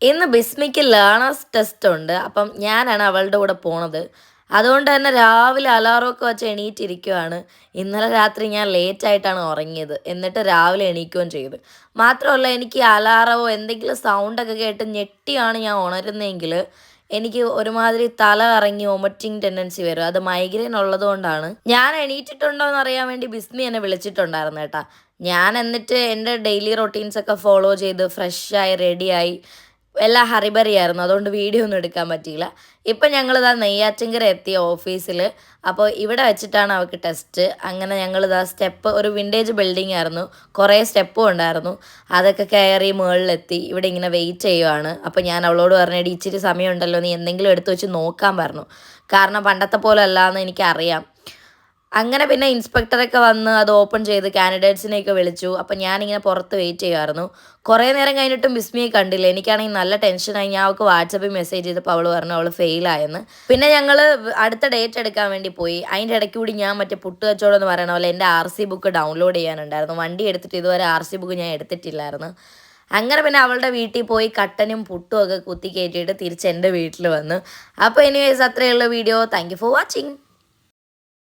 ഇന്ന് ബിസ്മിക്ക് learners test ഉണ്ട്. അപ്പം ഞാനാണ് അവളുടെ കൂടെ പോണത്. അതുകൊണ്ട് തന്നെ രാവിലെ അലാറമൊക്കെ വെച്ച് എണീറ്റിരിക്കുവാണ്. ഇന്നലെ രാത്രി ഞാൻ ലേറ്റായിട്ടാണ് ഉറങ്ങിയത്. എന്നിട്ട് രാവിലെ എണീക്കുകയും ചെയ്തു. മാത്രമല്ല എനിക്ക് അലാറമോ എന്തെങ്കിലും സൗണ്ടൊക്കെ കേട്ട് ഞെട്ടിയാണ് ഞാൻ ഉണരുന്നതെങ്കിൽ എനിക്ക് ഒരുമാതിരി തല കറങ്ങി വൊമിറ്റിംഗ് ടെൻഡൻസി വരും. അത് മൈഗ്രെയിൻ ഉള്ളത് കൊണ്ടാണ്. ഞാൻ എണീറ്റിട്ടുണ്ടോ എന്ന് അറിയാൻ വേണ്ടി ബിസ്മി എന്നെ വിളിച്ചിട്ടുണ്ടായിരുന്നു കേട്ടാ. ഞാൻ എന്നിട്ട് എൻ്റെ ഡെയിലി റൊട്ടീൻസൊക്കെ ഫോളോ ചെയ്ത് ഫ്രഷായി റെഡിയായി എല്ലാം ഹറിബറിയായിരുന്നു. അതുകൊണ്ട് വീഡിയോ ഒന്നും എടുക്കാൻ പറ്റിയില്ല. ഇപ്പം ഞങ്ങളിതാ നെയ്യാറ്റിൻകര എത്തിയ ഓഫീസിൽ. അപ്പോൾ ഇവിടെ വെച്ചിട്ടാണ് അവൾക്ക് ടെസ്റ്റ്. അങ്ങനെ ഞങ്ങളിതാ സ്റ്റെപ്പ് ഒരു വിൻറ്റേജ് ബിൽഡിംഗ് ആയിരുന്നു. കുറേ സ്റ്റെപ്പും ഉണ്ടായിരുന്നു. അതൊക്കെ കയറി മുകളിലെത്തി. ഇവിടെ ഇങ്ങനെ വെയിറ്റ് ചെയ്യുവാണ്. അപ്പോൾ ഞാൻ അവളോട് പറഞ്ഞു, എടി ഇച്ചിരി സമയമുണ്ടല്ലോ, നീ എന്തെങ്കിലും എടുത്ത് വെച്ച് നോക്കാൻ പറഞ്ഞു. കാരണം പണ്ടത്തെ പോലെ അല്ലാന്ന് എനിക്കറിയാം. അങ്ങനെ പിന്നെ ഇൻസ്പെക്ടറൊക്കെ വന്ന് അത് ഓപ്പൺ ചെയ്ത് കാൻഡിഡേറ്റ്സിനെയൊക്കെ വിളിച്ചു. അപ്പം ഞാനിങ്ങനെ പുറത്ത് വെയിറ്റ് ചെയ്യുമായിരുന്നു. കുറേ നേരം കഴിഞ്ഞിട്ടും ബിസ്മിയെ കണ്ടില്ല. എനിക്കാണെങ്കിൽ നല്ല ടെൻഷനായി. ഞാൻ അവൾക്ക് വാട്സപ്പിൽ മെസ്സേജ് ചെയ്തപ്പോൾ അവൾ പറഞ്ഞു അവൾ ഫെയിലായെന്ന്. പിന്നെ ഞങ്ങൾ അടുത്ത ഡേറ്റ് എടുക്കാൻ വേണ്ടി പോയി. അതിൻ്റെ ഇടയ്ക്ക് കൂടി ഞാൻ മറ്റേ പുട്ട് കച്ചവടം എന്ന് പറയണ പോലെ എൻ്റെ RC ബുക്ക് ഡൗൺലോഡ് ചെയ്യാനുണ്ടായിരുന്നു. വണ്ടി എടുത്തിട്ട് ഇതുവരെ RC ബുക്ക് ഞാൻ എടുത്തിട്ടില്ലായിരുന്നു. അങ്ങനെ പിന്നെ അവളുടെ വീട്ടിൽ പോയി കട്ടനും പുട്ടും ഒക്കെ കുത്തി കയറ്റിയിട്ട് തിരിച്ച് എൻ്റെ വീട്ടിൽ വന്നു. അപ്പോൾ എനിവേസ് അത്രയുള്ള video. Thank you for watching.